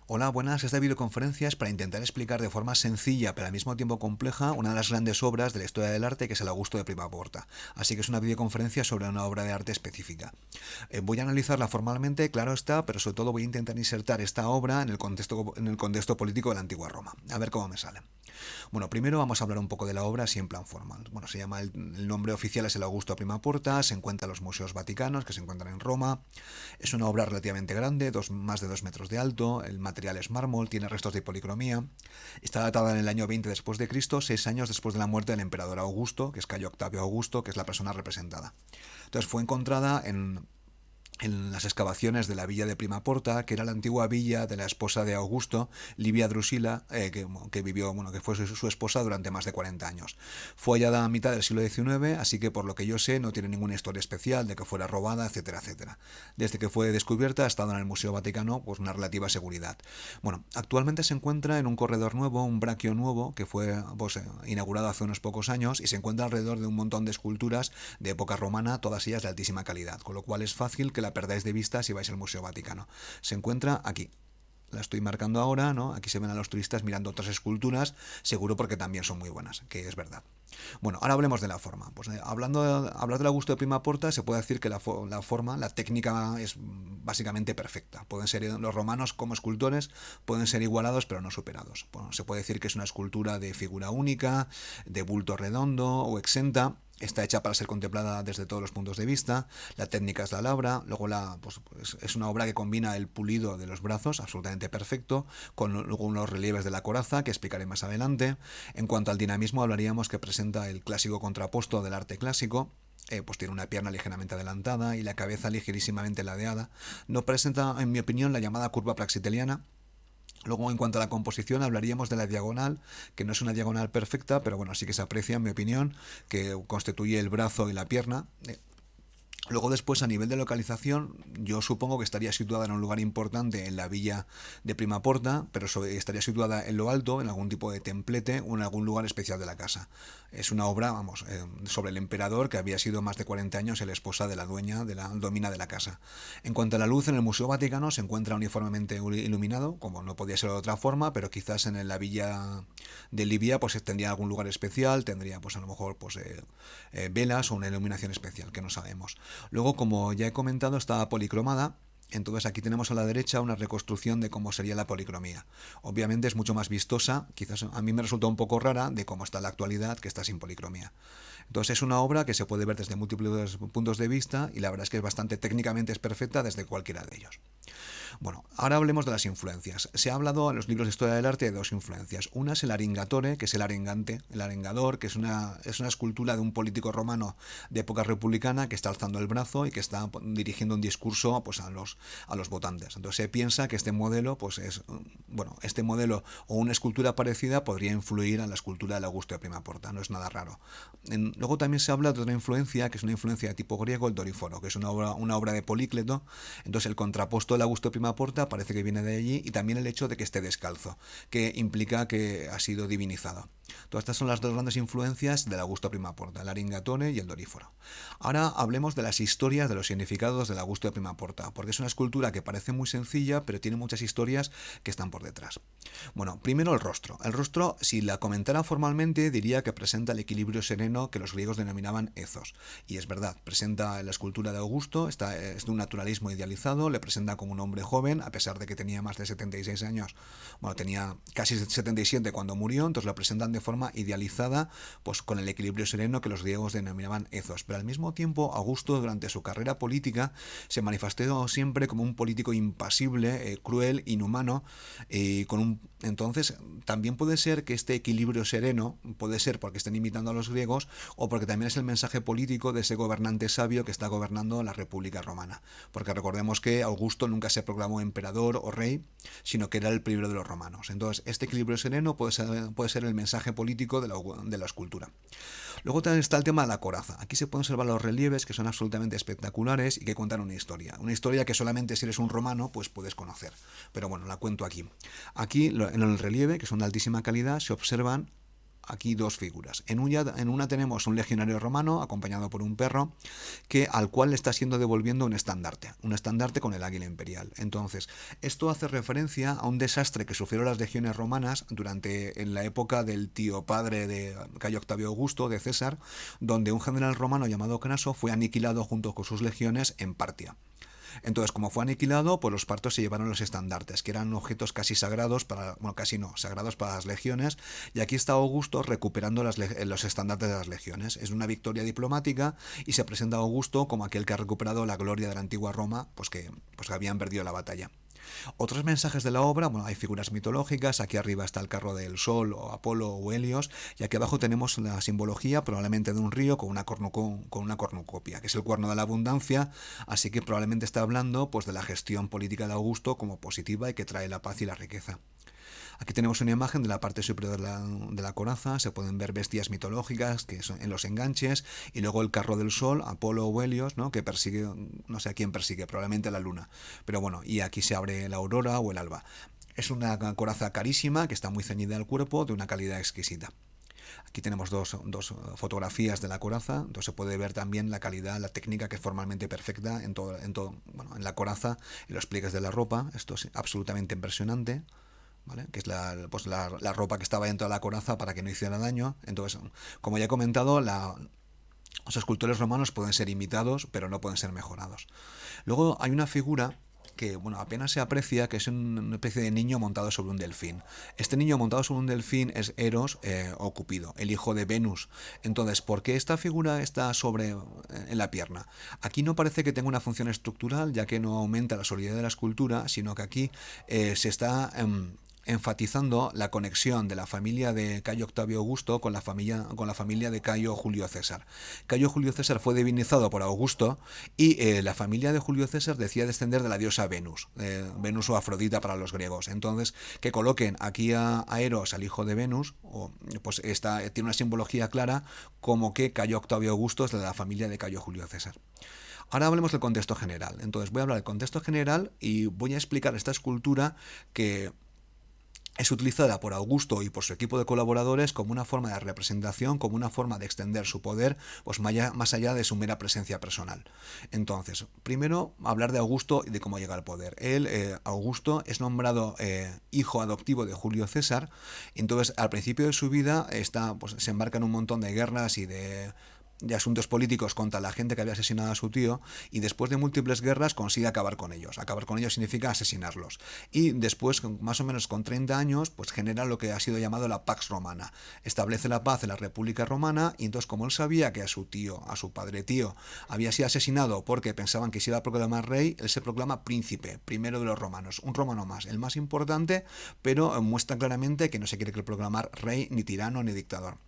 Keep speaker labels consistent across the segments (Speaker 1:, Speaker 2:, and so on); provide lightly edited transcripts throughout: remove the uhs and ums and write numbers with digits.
Speaker 1: Hola, buenas. Esta videoconferencia es para intentar explicar de forma sencilla pero al mismo tiempo compleja una de las grandes obras de la historia del arte que es el Augusto de Primaporta. Así que es una videoconferencia sobre una obra de arte específica. Voy a analizarla formalmente, claro está, pero sobre todo voy a intentar insertar esta obra en el contexto político de la antigua Roma. A ver cómo me sale. Bueno, primero vamos a hablar un poco de la obra así en plan formal. Bueno, el nombre oficial es el Augusto a Prima Porta, se encuentra en los museos vaticanos que se encuentran en Roma. Es una obra relativamente grande, más de 2 metros de alto, el material es mármol, tiene restos de policromía. Está datada en el año 20 después de Cristo, 6 años después de la muerte del emperador Augusto, que es Cayo Octavio Augusto, que es la persona representada. Entonces fue encontrada en las excavaciones de la villa de Primaporta, que era la antigua villa de la esposa de Augusto, Livia Drusila, que vivió, bueno, que fue su esposa durante más de 40 años. Fue hallada a mitad del siglo XIX, así que por lo que yo sé no tiene ninguna historia especial de que fuera robada, etcétera, etcétera. Desde que fue descubierta ha estado en el Museo Vaticano pues una relativa seguridad. Bueno, actualmente se encuentra en un corredor nuevo, un braquio nuevo, que fue pues, inaugurado hace unos pocos años y se encuentra alrededor de un montón de esculturas de época romana, todas ellas de altísima calidad, con lo cual es fácil que la perdáis de vista si vais al Museo Vaticano. Se encuentra aquí. La estoy marcando ahora, ¿no? Aquí se ven a los turistas mirando otras esculturas, seguro porque también son muy buenas, que es verdad. Bueno, ahora hablemos de la forma. Pues hablar del Augusto de Primaporta se puede decir que la forma, la técnica es básicamente perfecta. Pueden ser los romanos como escultores, pueden ser igualados pero no superados. Bueno, se puede decir que es una escultura de figura única, de bulto redondo o exenta. Está hecha para ser contemplada desde todos los puntos de vista. La técnica es la labra. Luego es una obra que combina el pulido de los brazos, absolutamente perfecto, con luego unos relieves de la coraza, que explicaré más adelante. En cuanto al dinamismo, hablaríamos que presenta el clásico contrapuesto del arte clásico. Pues tiene una pierna ligeramente adelantada y la cabeza ligerísimamente ladeada. No presenta, en mi opinión, la llamada curva praxiteliana. Luego, en cuanto a la composición, hablaríamos de la diagonal, que no es una diagonal perfecta, pero bueno, sí que se aprecia, en mi opinión, que constituye el brazo y la pierna. Luego después a nivel de localización yo supongo que estaría situada en un lugar importante en la villa de Primaporta, pero estaría situada en lo alto, en algún tipo de templete o en algún lugar especial de la casa. Es una obra, vamos, sobre el emperador que había sido más de 40 años el esposa de la dueña, de la domina de la casa. En cuanto a la luz, en el Museo Vaticano se encuentra uniformemente iluminado, como no podía ser de otra forma, pero quizás en la villa de Libia pues tendría algún lugar especial, tendría pues a lo mejor velas o una iluminación especial, que no sabemos. Luego, como ya he comentado, está policromada. Entonces aquí tenemos a la derecha una reconstrucción de cómo sería la policromía. Obviamente es mucho más vistosa, quizás a mí me resulta un poco rara de cómo está en la actualidad, que está sin policromía. Entonces es una obra que se puede ver desde múltiples puntos de vista y la verdad es que es bastante técnicamente es perfecta desde cualquiera de ellos. Bueno, ahora hablemos de las influencias. Se ha hablado en los libros de historia del arte de dos influencias. Una es el aringatore, que es el arengante, el arengador, que es una escultura de un político romano de época republicana que está alzando el brazo y que está dirigiendo un discurso pues, a los votantes. Entonces se piensa que este modelo, este modelo o una escultura parecida podría influir en la escultura del Augusto de Primaporta. No es nada raro. Luego también se habla de otra influencia, que es una influencia de tipo griego, el Doríforo, que es una obra de Polícleto. Entonces el contrapuesto del Augusto de Primaporta parece que viene de allí y también el hecho de que esté descalzo, que implica que ha sido divinizado. Todas estas son las dos grandes influencias del Augusto Primaporta, el Aringatone y el Doríforo. Ahora hablemos de las historias de los significados del Augusto de Primaporta, porque es una escultura que parece muy sencilla, pero tiene muchas historias que están por detrás. Bueno, primero el rostro. El rostro, si la comentara formalmente, diría que presenta el equilibrio sereno que los griegos denominaban ethos. Y es verdad, presenta la escultura de Augusto, es de un naturalismo idealizado, le presenta como un hombre joven, a pesar de que tenía más de 76 años. Bueno, tenía casi 77 cuando murió, entonces lo presentan de forma idealizada, pues con el equilibrio sereno que los griegos denominaban ethos. Pero al mismo tiempo, Augusto, durante su carrera política, se manifestó siempre como un político impasible, cruel, inhumano, entonces también puede ser que este equilibrio sereno puede ser porque estén imitando a los griegos o porque también es el mensaje político de ese gobernante sabio que está gobernando la República Romana. Porque recordemos que Augusto nunca se proclamó emperador o rey, sino que era el primero de los romanos. Entonces, este equilibrio sereno puede ser el mensaje político de la escultura. Luego también está el tema de la coraza. Aquí se pueden observar los relieves que son absolutamente espectaculares y que cuentan una historia. Una historia que solamente si eres un romano pues puedes conocer. Pero bueno, la cuento aquí. Aquí en el relieve, que son de altísima calidad, se observan aquí dos figuras. En una tenemos un legionario romano acompañado por un perro al cual le está siendo devolviendo un estandarte con el águila imperial. Entonces, esto hace referencia a un desastre que sufrieron las legiones romanas en la época del tío padre de Cayo Octavio Augusto, de César, donde un general romano llamado Craso fue aniquilado junto con sus legiones en Partia. Entonces, como fue aniquilado, pues los partos se llevaron los estandartes, que eran objetos casi sagrados sagrados para las legiones, y aquí está Augusto recuperando los estandartes de las legiones. Es una victoria diplomática y se presenta a Augusto como aquel que ha recuperado la gloria de la antigua Roma, pues que habían perdido la batalla. Otros mensajes de la obra, bueno, hay figuras mitológicas, aquí arriba está el carro del Sol, o Apolo o Helios, y aquí abajo tenemos la simbología probablemente de un río con una cornucopia, que es el cuerno de la abundancia, así que probablemente está hablando pues de la gestión política de Augusto como positiva y que trae la paz y la riqueza. Aquí tenemos una imagen de la parte superior de la coraza, se pueden ver bestias mitológicas que son en los enganches, y luego el carro del Sol, Apolo o Helios, ¿no? Que persigue, no sé a quién persigue, probablemente a la luna. Pero bueno, y aquí se abre la aurora o el alba. Es una coraza carísima que está muy ceñida al cuerpo, de una calidad exquisita. Aquí tenemos dos fotografías de la coraza, entonces se puede ver también la calidad, la técnica, que es formalmente perfecta en en la coraza, en los pliegues de la ropa. Esto es absolutamente impresionante. ¿Vale? Que es la ropa que estaba dentro de la coraza para que no hiciera daño. Entonces, como ya he comentado, los escultores romanos pueden ser imitados, pero no pueden ser mejorados. Luego hay una figura que apenas se aprecia, que es una especie de niño montado sobre un delfín. Este niño montado sobre un delfín es Eros o Cupido, el hijo de Venus. Entonces, ¿por qué esta figura está en la pierna? Aquí no parece que tenga una función estructural, ya que no aumenta la solidez de la escultura, sino que aquí se está enfatizando la conexión de la familia de Cayo Octavio Augusto con la familia de Cayo Julio César. Cayo Julio César fue divinizado por Augusto y la familia de Julio César decía descender de la diosa Venus, Venus o Afrodita para los griegos. Entonces, que coloquen aquí a Eros, al hijo de Venus, pues tiene una simbología clara como que Cayo Octavio Augusto es de la familia de Cayo Julio César. Ahora hablemos del contexto general. Entonces voy a hablar del contexto general y voy a explicar esta escultura que es utilizada por Augusto y por su equipo de colaboradores como una forma de representación, como una forma de extender su poder, pues más allá de su mera presencia personal. Entonces, primero hablar de Augusto y de cómo llega al poder. Augusto, es nombrado hijo adoptivo de Julio César, y entonces al principio de su vida se embarca en un montón de guerras y de asuntos políticos contra la gente que había asesinado a su tío, y después de múltiples guerras consigue acabar con ellos. Acabar con ellos significa asesinarlos. Y después, más o menos con 30 años, pues genera lo que ha sido llamado la Pax Romana. Establece la paz en la República Romana, y entonces, como él sabía que a su padre tío, había sido asesinado porque pensaban que se iba a proclamar rey, él se proclama príncipe, primero de los romanos. Un romano más, el más importante, pero muestra claramente que no se quiere proclamar rey, ni tirano, ni dictador.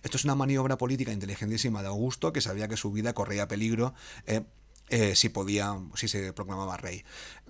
Speaker 1: Esto es una maniobra política inteligentísima de Augusto, que sabía que su vida corría peligro si se proclamaba rey.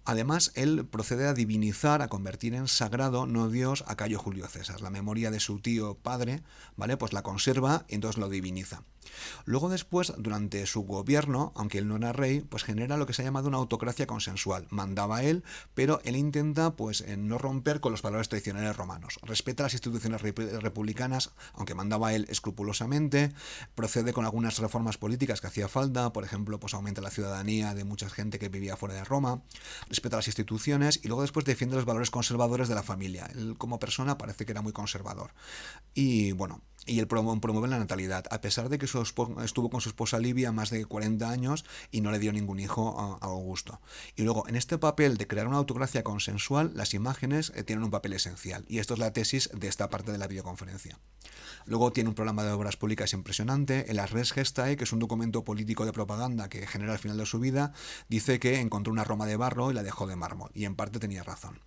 Speaker 1: Además, él procede a divinizar, a convertir en sagrado, no Dios, a Cayo Julio César. La memoria de su tío padre, ¿vale? Pues la conserva y entonces lo diviniza. Luego después, durante su gobierno, aunque él no era rey, pues genera lo que se ha llamado una autocracia consensual. Mandaba él, pero él intenta no romper con los valores tradicionales romanos. Respeta las instituciones republicanas, aunque mandaba él escrupulosamente. Procede con algunas reformas políticas que hacía falta, por ejemplo, pues aumenta la ciudadanía de mucha gente que vivía fuera de Roma. Respeta las instituciones y luego después defiende los valores conservadores de la familia. Él como persona parece que era muy conservador. Y bueno, y él promueve la natalidad, a pesar de que estuvo con su esposa Livia más de 40 años y no le dio ningún hijo a Augusto. Y luego, en este papel de crear una autocracia consensual, las imágenes tienen un papel esencial, y esto es la tesis de esta parte de la videoconferencia. Luego tiene un programa de obras públicas impresionante. En las Res Gestae, que es un documento político de propaganda que genera al final de su vida, dice que encontró una Roma de barro y la dejó de mármol, y en parte tenía razón.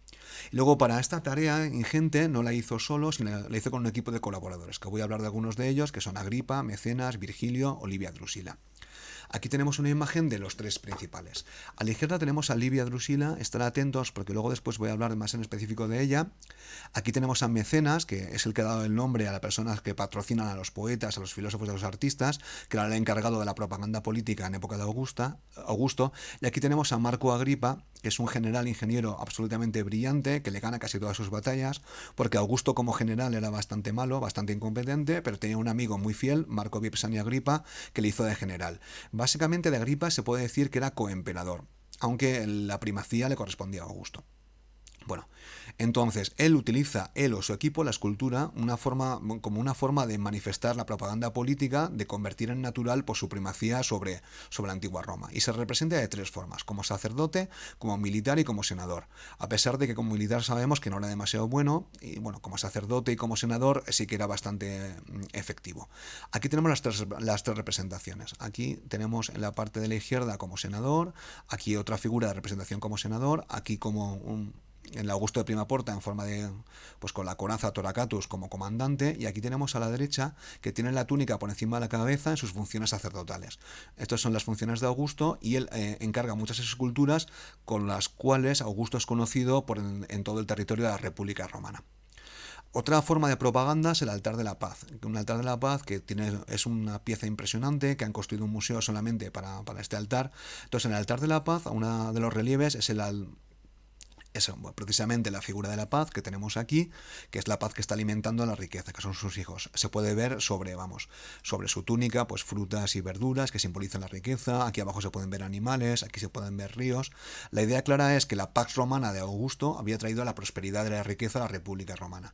Speaker 1: Luego, para esta tarea ingente, no la hizo solo, sino la hizo con un equipo de colaboradores, que voy a hablar de algunos de ellos, que son Agripa, Mecenas, Virgilio o Livia Drusila. Aquí tenemos una imagen de los tres principales. A la izquierda tenemos a Livia Drusila, estar atentos porque luego después voy a hablar más en específico de ella. Aquí tenemos a Mecenas, que es el que ha dado el nombre a las personas que patrocinan a los poetas, a los filósofos y a los artistas, que era el encargado de la propaganda política en época de Augusto. Y aquí tenemos a Marco Agripa, que es un general ingeniero absolutamente brillante, que le gana casi todas sus batallas, porque Augusto como general era bastante malo, bastante incompetente, pero tenía un amigo muy fiel, Marco Vipsanio Agripa, que le hizo de general. Básicamente de Agripa se puede decir que era coemperador, aunque la primacía le correspondía a Augusto. Bueno, entonces él utiliza, él o su equipo, la escultura como una forma de manifestar la propaganda política, de convertir en natural por su primacía sobre la antigua Roma. Y se representa de tres formas: como sacerdote, como militar y como senador. A pesar de que como militar sabemos que no era demasiado bueno, y bueno, como sacerdote y como senador sí que era bastante efectivo. Aquí tenemos las tres representaciones. Aquí tenemos en la parte de la izquierda como senador, aquí otra figura de representación como senador, aquí como en el Augusto de Prima Porta en forma de, pues con la coraza Toracatus como comandante, y aquí tenemos a la derecha que tiene la túnica por encima de la cabeza en sus funciones sacerdotales. Estas son las funciones de Augusto, y él encarga muchas esculturas con las cuales Augusto es conocido en todo el territorio de la República Romana. Otra forma de propaganda es el altar de la paz. Un altar de la paz que es una pieza impresionante, que han construido un museo solamente para este altar. Entonces, en el altar de la paz, uno de los relieves es precisamente la figura de la paz que tenemos aquí, que es la paz que está alimentando la riqueza, que son sus hijos. Se puede ver sobre su túnica, pues frutas y verduras que simbolizan la riqueza. Aquí abajo se pueden ver animales, aquí se pueden ver ríos. La idea clara es que la Pax Romana de Augusto había traído la prosperidad y la riqueza a la República Romana.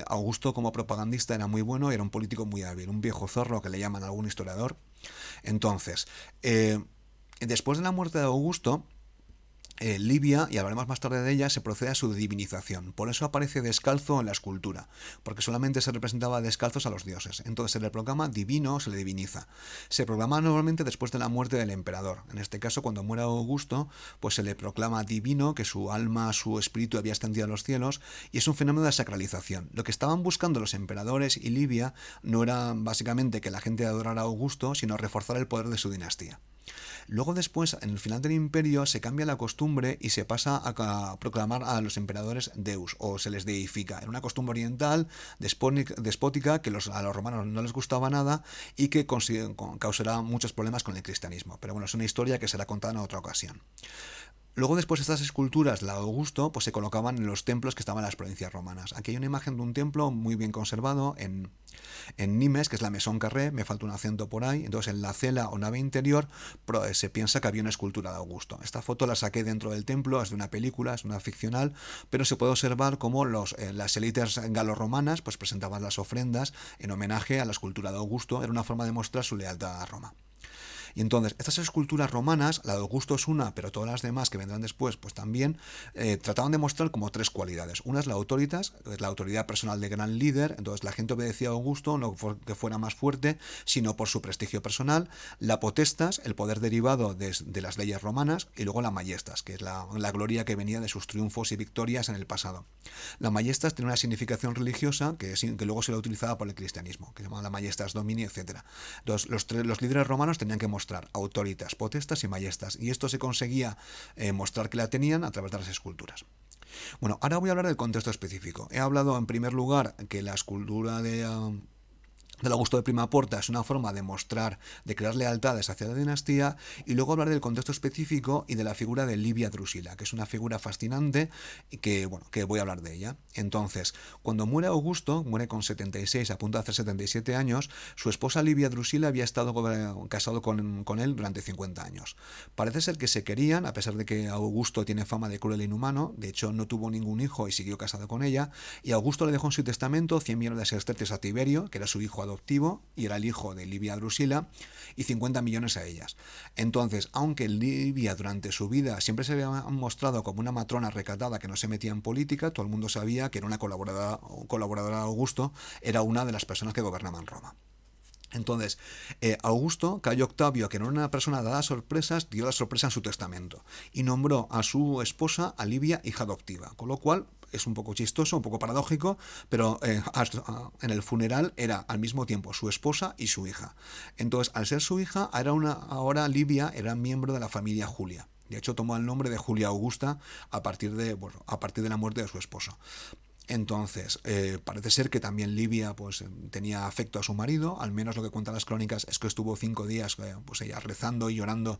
Speaker 1: Augusto como propagandista era muy bueno, era un político muy hábil, un viejo zorro que le llaman a algún historiador. Entonces, después de la muerte de Augusto, Livia, y hablaremos más tarde de ella, se procede a su divinización. Por eso aparece descalzo en la escultura, porque solamente se representaba descalzos a los dioses. Entonces se le proclama divino, se le diviniza. Se proclama normalmente después de la muerte del emperador. En este caso, cuando muere Augusto, pues se le proclama divino, que su alma, su espíritu había ascendido a los cielos, y es un fenómeno de sacralización. Lo que estaban buscando los emperadores y Livia no era básicamente que la gente adorara a Augusto, sino reforzar el poder de su dinastía. Luego después, en el final del imperio, se cambia la costumbre y se pasa a proclamar a los emperadores deus, o se les deifica. Era una costumbre oriental, despótica, que a los romanos no les gustaba nada y que causará muchos problemas con el cristianismo. Pero bueno, es una historia que será contada en otra ocasión. Luego después estas esculturas de Augusto pues se colocaban en los templos que estaban en las provincias romanas. Aquí hay una imagen de un templo muy bien conservado en Nimes, que es la Maison Carré, me falta un acento por ahí. Entonces en la cela o nave interior se piensa que había una escultura de Augusto. Esta foto la saqué dentro del templo, es de una película, es una ficcional, pero se puede observar cómo las élites galorromanas pues presentaban las ofrendas en homenaje a la escultura de Augusto. Era una forma de mostrar su lealtad a Roma. Y entonces, estas esculturas romanas, la de Augusto es una, pero todas las demás que vendrán después, pues también, trataban de mostrar como tres cualidades. Una es la autoritas, es la autoridad personal de gran líder, entonces la gente obedecía a Augusto, no porque fuera más fuerte, sino por su prestigio personal. La potestas, el poder derivado de las leyes romanas, y luego la majestas, que es la gloria que venía de sus triunfos y victorias en el pasado. La majestas tiene una significación religiosa que luego se la utilizaba por el cristianismo, que se llamaba la majestas domini, etc. Entonces, los líderes romanos tenían que mostrar autoritas, potestas y majestas, y esto se conseguía mostrar que la tenían a través de las esculturas. Bueno, ahora voy a hablar del contexto específico. He hablado en primer lugar que la escultura del Augusto de Prima Porta es una forma de mostrar, de crear lealtades hacia la dinastía, y luego hablar del contexto específico y de la figura de Livia Drusila, que es una figura fascinante y que voy a hablar de ella. Entonces, cuando muere Augusto, muere con 76, a punto de hacer 77 años, su esposa Livia Drusila había estado casado con él durante 50 años. Parece ser que se querían, a pesar de que Augusto tiene fama de cruel e inhumano. De hecho no tuvo ningún hijo y siguió casado con ella, y Augusto le dejó en su testamento 100 millones de sestercios a Tiberio, que era su hijo adoptivo y era el hijo de Livia Drusila, y 50 millones a ellas. Entonces, aunque Livia durante su vida siempre se había mostrado como una matrona recatada que no se metía en política, todo el mundo sabía que era una colaboradora de Augusto, era una de las personas que gobernaban Roma. Entonces, Augusto, Cayo Octavio, que no era una persona dada a sorpresas, dio la sorpresa en su testamento y nombró a su esposa, a Livia, hija adoptiva, con lo cual es un poco chistoso, un poco paradójico, pero en el funeral era al mismo tiempo su esposa y su hija. Entonces, al ser su hija, ahora Livia era miembro de la familia Julia. De hecho, tomó el nombre de Julia Augusta a partir de la muerte de su esposo. Entonces, parece ser que también Livia pues, tenía afecto a su marido, al menos lo que cuentan las crónicas es que estuvo 5 días pues ella rezando y llorando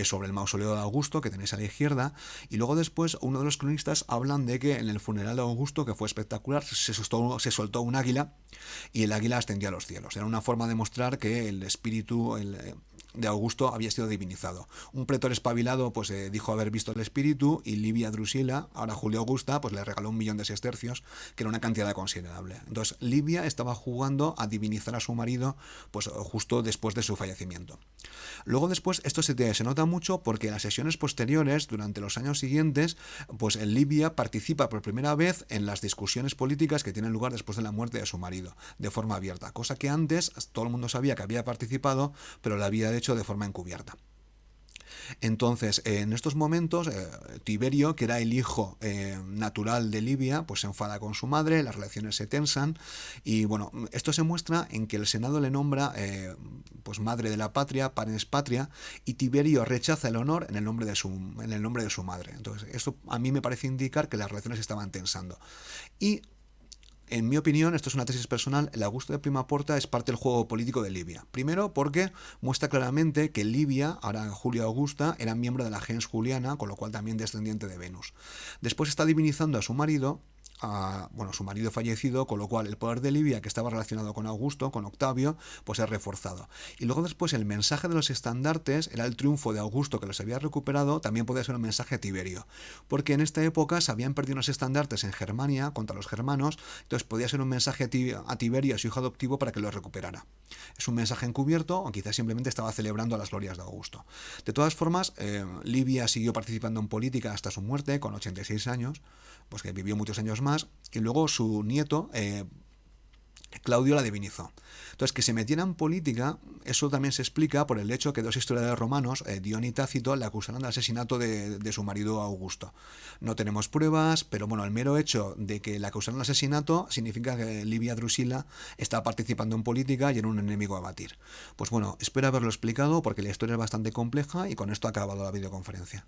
Speaker 1: sobre el mausoleo de Augusto, que tenéis a la izquierda, y luego después uno de los cronistas hablan de que en el funeral de Augusto, que fue espectacular, se soltó un águila y el águila ascendió a los cielos. Era una forma de mostrar que el espíritu de Augusto había sido divinizado. Un pretor espabilado pues dijo haber visto el espíritu y Livia Drusila, ahora Julia Augusta, pues le regaló 1.000.000 de sestercios, que era una cantidad considerable. Entonces Livia estaba jugando a divinizar a su marido pues justo después de su fallecimiento. Luego después esto se nota mucho porque en las sesiones posteriores, durante los años siguientes, pues Livia participa por primera vez en las discusiones políticas que tienen lugar después de la muerte de su marido, de forma abierta, cosa que antes todo el mundo sabía que había participado, pero lo había hecho de forma encubierta. Entonces, en estos momentos, Tiberio, que era el hijo natural de Livia, pues se enfada con su madre, las relaciones se tensan y bueno, esto se muestra en que el Senado le nombra pues madre de la patria, parens patria, y Tiberio rechaza el honor en el nombre de su madre. Entonces, esto a mí me parece indicar que las relaciones se estaban tensando. Y en mi opinión, esto es una tesis personal, el Augusto de Prima Porta es parte del juego político de Livia. Primero porque muestra claramente que Livia, ahora Julia Augusta, era miembro de la gens Juliana, con lo cual también descendiente de Venus. Después está divinizando a su marido, su marido fallecido, con lo cual el poder de Livia, que estaba relacionado con Augusto, con Octavio, pues es reforzado. Y luego después el mensaje de los estandartes era el triunfo de Augusto que los había recuperado, también podía ser un mensaje a Tiberio, porque en esta época se habían perdido unos estandartes en Germania contra los germanos, entonces podía ser un mensaje a Tiberio, a su hijo adoptivo, para que lo recuperara. Es un mensaje encubierto o quizás simplemente estaba celebrando las glorias de Augusto. De todas formas, Livia siguió participando en política hasta su muerte, con 86 años, pues que vivió muchos años más, y luego su nieto, Claudio, la divinizó. Entonces, que se metiera en política, eso también se explica por el hecho que dos historiadores romanos, Dion y Tácito, le acusaron del asesinato de su marido Augusto. No tenemos pruebas, pero bueno, el mero hecho de que le acusaron del asesinato significa que Livia Drusila está participando en política y era un enemigo a batir. Pues bueno, espero haberlo explicado porque la historia es bastante compleja y con esto ha acabado la videoconferencia.